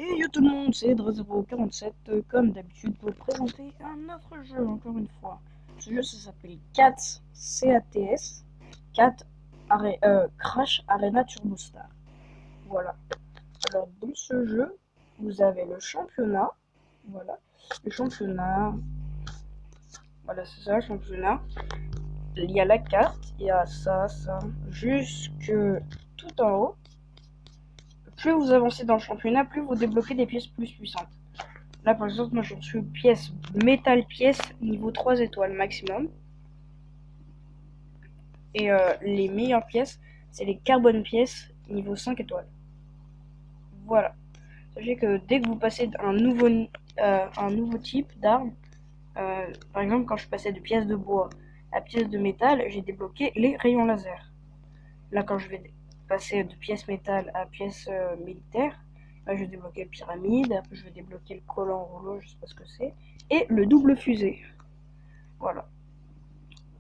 Et yo tout le monde, c'est Dre047 comme d'habitude pour présenter un autre jeu encore une fois. Ce jeu ça s'appelle CATS, C-A-T-S, Crash Arena Turbo Star. Voilà. Alors dans ce jeu, vous avez le championnat. Voilà. Le championnat. Voilà, c'est ça, le championnat. Il y a la carte, il y a ça, jusque tout en haut. Plus vous avancez dans le championnat, plus vous débloquez des pièces plus puissantes. Là, par exemple, moi, je suis pièce, métal pièce, niveau 3 étoiles maximum. Et les meilleures pièces, c'est les carbone pièces, niveau 5 étoiles. Voilà. Sachez que dès que vous passez un nouveau type d'arme, par exemple, quand je passais de pièces de bois à pièces de métal, j'ai débloqué les rayons laser. Là, quand je vais passer de pièces métal à pièces militaires, là, je vais débloquer le pyramide, après je vais débloquer le collant rouleau, je sais pas ce que c'est, et le double fusée. Voilà.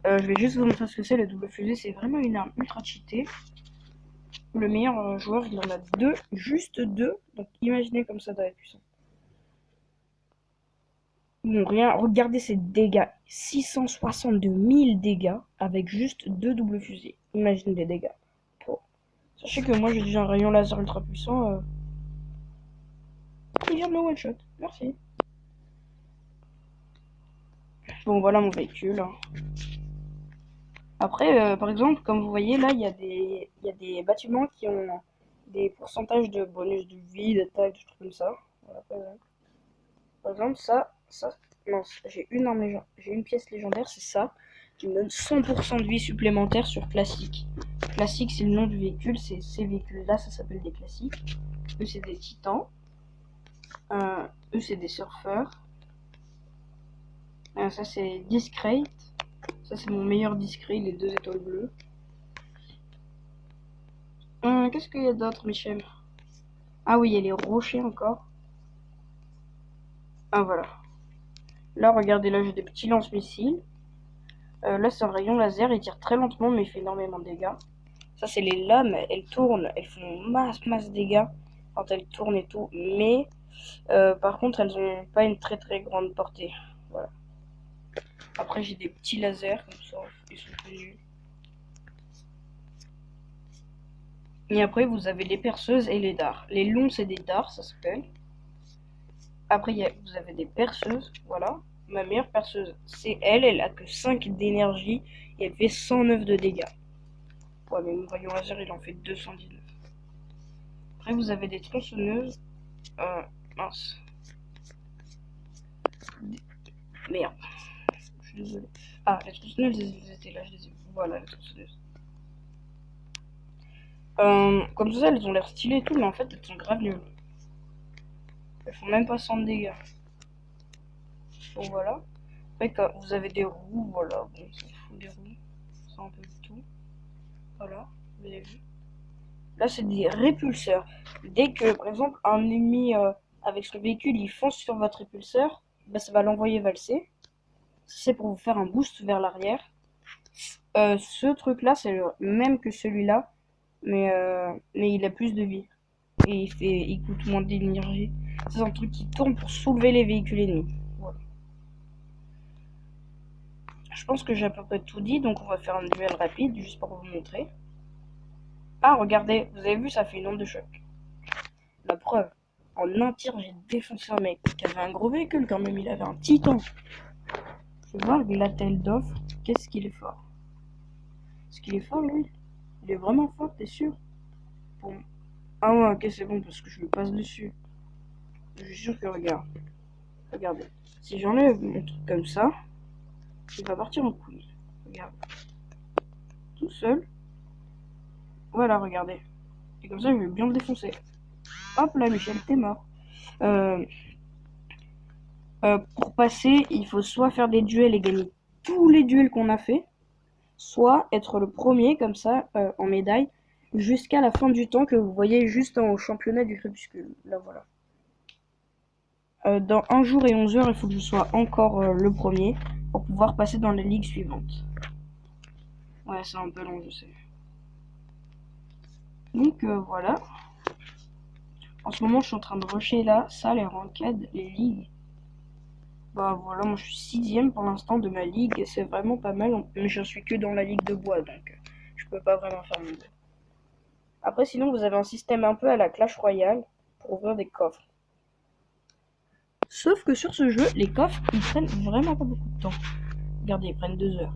Je vais juste vous montrer ce que c'est le double fusée, c'est vraiment une arme ultra cheatée. Le meilleur joueur, il en a deux, juste deux, donc imaginez comme ça doit être puissant. Bon, rien, regardez ces dégâts, 662 000 dégâts avec juste deux doubles fusées. Imaginez les dégâts. Bon. Sachez que moi j'ai déjà un rayon laser ultra puissant. Il vient de me one shot, merci. Bon, voilà mon véhicule. Après, par exemple, comme vous voyez là, il y a des bâtiments qui ont des pourcentages de bonus de vie, d'attaque, des trucs comme ça. Voilà, par exemple, non, j'ai une arme j'ai une pièce légendaire, c'est ça, qui me donne 100% de vie supplémentaire sur classique. Classique, c'est le nom du véhicule, c'est ces véhicules-là, ça s'appelle des classiques. Eux, c'est des titans. Eux, c'est des surfeurs. Ça, c'est discrete. Ça, c'est mon meilleur discret, les 2 étoiles bleues. Qu'est-ce qu'il y a d'autre, Michel? Ah oui, il y a les rochers encore. Ah voilà. Là, regardez, là, j'ai des petits lance-missiles. Là, c'est un rayon laser, il tire très lentement, mais il fait énormément de dégâts. Ça, c'est les lames, elles tournent, elles font masse dégâts quand elles tournent et tout. Mais, par contre, elles ont pas une très grande portée. Voilà. Après, j'ai des petits lasers, comme ça, ils sont connus. Et après, vous avez les perceuses et les dards. Les longs, c'est des dards, ça s'appelle. Après, vous avez des perceuses, voilà. Ma meilleure perceuse, c'est elle a que 5 d'énergie et elle fait 109 de dégâts. Ouais, mais mon rayon laser, il en fait 219. Après, vous avez des tronçonneuses. Mince. Merde. Je suis désolé. Ah, les tronçonneuses, elles étaient là, je les ai vues. Voilà, les tronçonneuses. Comme ça, elles ont l'air stylées et tout, mais en fait, elles sont grave nulles. Elles font même pas 100 de dégâts. Bon, voilà. Après, quand vous avez des roues, voilà. Bon, on s'en fout des roues. C'est un peu de tout. Voilà, vous avez vu. Là, c'est des répulseurs. Dès que, par exemple, un ennemi avec son véhicule, il fonce sur votre répulseur, bah, ça va l'envoyer valser. C'est pour vous faire un boost vers l'arrière. Ce truc-là, c'est le même que celui-là, mais il a plus de vie. Et il coûte moins d'énergie. C'est un truc qui tourne pour soulever les véhicules ennemis. Voilà. Je pense que j'ai à peu près tout dit, donc on va faire un duel rapide, juste pour vous montrer. Ah, regardez, vous avez vu, ça fait une onde de choc. La preuve, en un tir, j'ai défoncé un mec qui avait un gros véhicule quand même, il avait un titan. Je vais voir la telle d'offre, qu'est-ce qu'il est fort. Est-ce qu'il est fort, lui? Il est vraiment fort, t'es sûr? Bon. Ah ouais, ok, c'est bon, parce que je lui passe dessus. Je suis sûr que, regardez. Si j'enlève mon truc comme ça, il va partir en couille. Regarde. Tout seul. Voilà, regardez. Et comme ça, je vais bien le défoncer. Hop là, Michel, t'es mort. Pour passer, il faut soit faire des duels et gagner tous les duels qu'on a fait, soit être le premier comme ça en médaille jusqu'à la fin du temps que vous voyez juste au championnat du crépuscule. Là voilà. Dans 1 jour et 11 heures, il faut que je sois encore le premier pour pouvoir passer dans la ligue suivante. Ouais, c'est un peu long, je sais. Donc voilà. En ce moment, je suis en train de rusher là, ça, les ranked, les ligues. Bah voilà, moi je suis 6ème pour l'instant de ma ligue et c'est vraiment pas mal. Mais je suis que dans la ligue de bois, donc je peux pas vraiment faire mon jeu. Après, sinon, vous avez un système un peu à la Clash Royale pour ouvrir des coffres. Sauf que sur ce jeu, les coffres, ils prennent vraiment pas beaucoup de temps. Regardez, ils prennent 2 heures.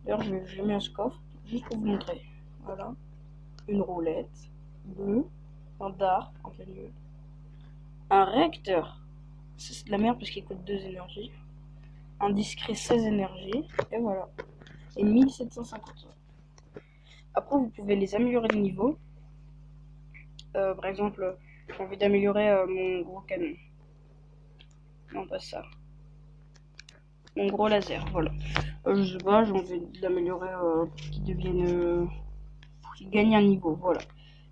D'ailleurs, je mets un coffre juste pour vous montrer. Voilà. Une roulette bleue, un dard en plein milieu, un réacteur, c'est de la merde parce qu'il coûte 2 énergies, un discret 16 énergies, et voilà. Et 1750. Après, vous pouvez les améliorer de niveau. Par exemple, j'ai envie d'améliorer mon gros canon. Non, pas ça. Mon gros laser, voilà. Je sais pas, j'ai envie de l'améliorer pour qu'il devienne. Pour qu'il gagne un niveau, voilà.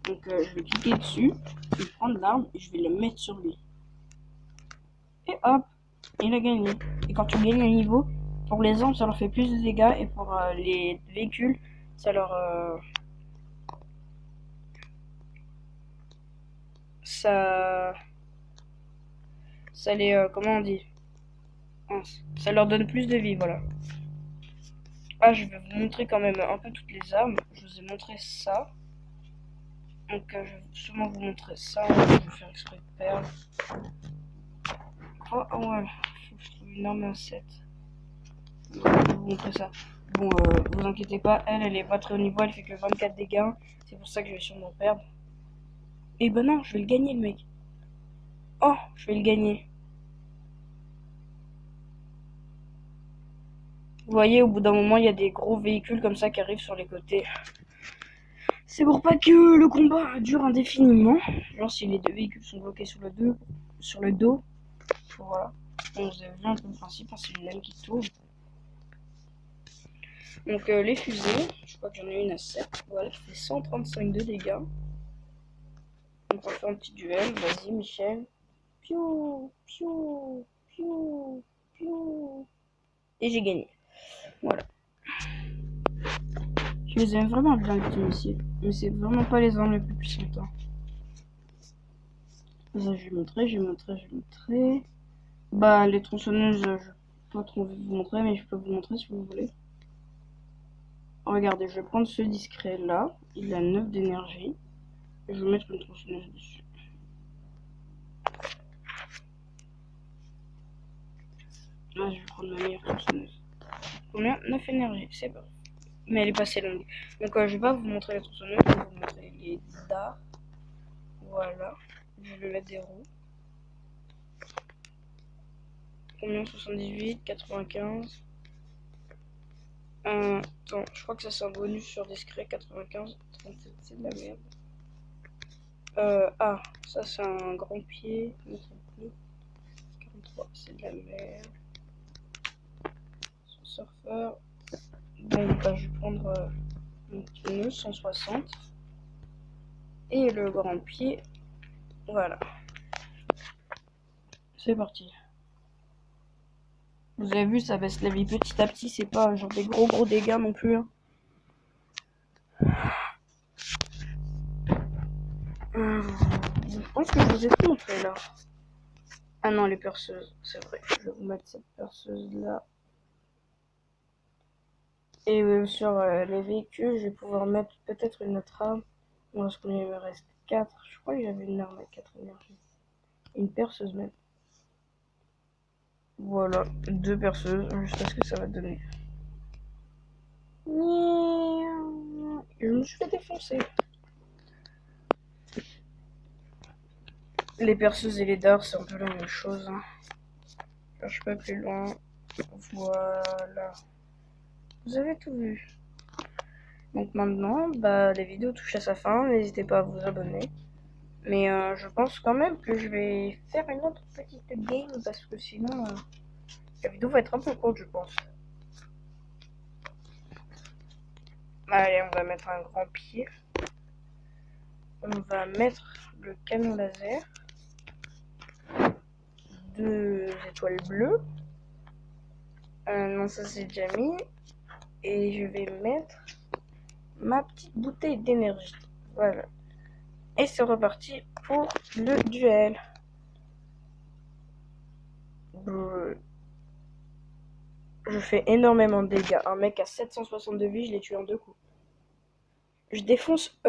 Donc, je vais cliquer dessus, je vais prendre l'arme et je vais la mettre sur lui. Et hop, il a gagné. Et quand tu gagnes un niveau, pour les armes, ça leur fait plus de dégâts et pour les véhicules, ça leur. Ça. Ça les. Comment on dit? Ça leur donne plus de vie, voilà. Ah, je vais vous montrer quand même un peu toutes les armes. Je vous ai montré ça. Donc, je vais sûrement vous montrer ça. Je vais faire exprès de perdre. Oh, ouais, faut que je trouve une arme à 7. Je vais vous montrer ça. Bon, vous inquiétez pas, elle est pas très haut niveau, elle fait que 24 dégâts. C'est pour ça que je vais sûrement perdre. Et ben non, je vais le gagner, le mec. Oh, je vais le gagner. Vous voyez, au bout d'un moment, il y a des gros véhicules comme ça qui arrivent sur les côtés. C'est pour pas que le combat dure indéfiniment. Genre si les deux véhicules sont bloqués sur le dos. Voilà. On vous avez vu un peu le principe, hein, c'est une lame qui tourne. Donc les fusées, je crois que j'en ai une à 7. Voilà, qui fait 135 de dégâts. Donc on va faire un petit duel. Vas-y Michel. Piou, piou, piou, piou. Et j'ai gagné. Voilà. Je les aime vraiment bien les petits missiles. Mais c'est vraiment pas les armes les plus puissantes. Hein. Ça, je vais montrer. Bah, les tronçonneuses, je vais pas trop vous montrer, mais je peux vous montrer si vous voulez. Regardez, je vais prendre ce discret là. Il a 9 d'énergie. Et je vais mettre une tronçonneuse dessus. Là, je vais prendre ma meilleure tronçonneuse. Combien? 9 énergie, c'est bon. Mais elle est pas assez longue. Donc, je vais pas vous montrer la tronçonneuse, je vais vous montrer les dards. Voilà. Je vais mettre des roues. Combien? 78, 95. Attends, je crois que ça c'est un bonus sur discret. 95, 37, c'est de la merde. Ah, ça c'est un grand pied. 43, c'est de la merde. Son surfeur. Bon, bah, je vais prendre mon pneu 160. Et le grand pied. Voilà. C'est parti. Vous avez vu, ça baisse la vie petit à petit. C'est pas genre des gros dégâts non plus. Hein. Je pense que je vous ai tout montré là. Ah non, les perceuses, c'est vrai. Je vais vous mettre cette perceuse là. Et sur les véhicules, je vais pouvoir mettre peut-être une autre arme. Bon, parce qu'il me reste 4. Je crois que j'avais une arme à 4 énergies. Une perceuse même. Voilà, 2 perceuses. Je sais ce que ça va donner. Je me suis fait défoncer. Les perceuses et les dards, c'est un peu la même chose. Hein. Je cherche pas plus loin. Voilà. Vous avez tout vu. Donc maintenant, bah, la vidéo touche à sa fin. N'hésitez pas à vous abonner. Mais je pense quand même que je vais faire une autre petite game parce que sinon la vidéo va être un peu courte, je pense. Allez, on va mettre un grand pied. On va mettre le canon laser. 2 étoiles bleues. Non, ça c'est déjà mis. Et je vais mettre ma petite bouteille d'énergie. Voilà. Et c'est reparti pour le duel. Je fais énormément de dégâts. Un mec à 762 vies, je l'ai tué en 2 coups. Je défonce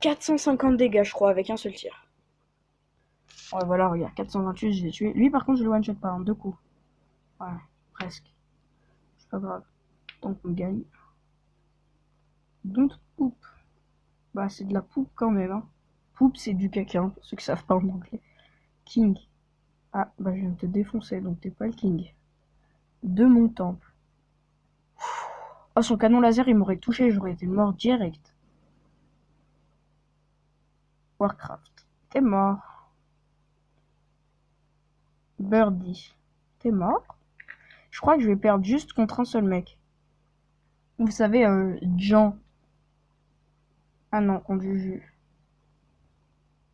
450 dégâts, je crois, avec un seul tir. Ouais, voilà, regarde, 428, je l'ai tué. Lui, par contre, je le one-shot pas en 2 coups. Ouais, presque. C'est pas grave. Tant qu'on gagne. Don't poop. Bah, c'est de la poupe quand même, hein. Poop, c'est du caca, hein, pour ceux qui savent pas en anglais. King. Ah, bah, je viens de te défoncer, donc t'es pas le king. De mon temple. Oh, son canon laser, il m'aurait touché, j'aurais été mort direct. Warcraft. T'es mort. Birdie. T'es mort. Je crois que je vais perdre juste contre un seul mec. Vous savez, Jean. Ah non, contre Juju.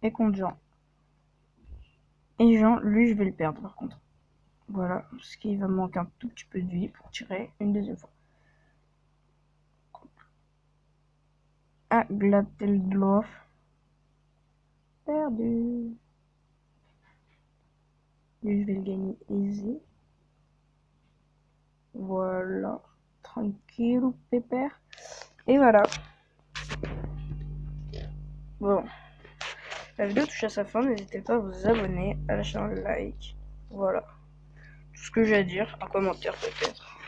Et contre Jean. Et Jean, lui, je vais le perdre par contre. Voilà, parce qu'il va me manquer un tout petit peu de vie pour tirer une deuxième fois. Ah, Glatteldorf. Perdu. Lui, je vais le gagner easy. Voilà. Tranquille, pépère. Et voilà. Bon. La vidéo touche à sa fin. N'hésitez pas à vous abonner, à lâcher un like. Voilà. Tout ce que j'ai à dire. Un commentaire peut-être.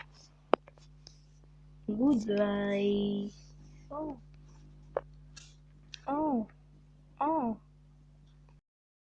Goodbye. Oh. Oh. Oh.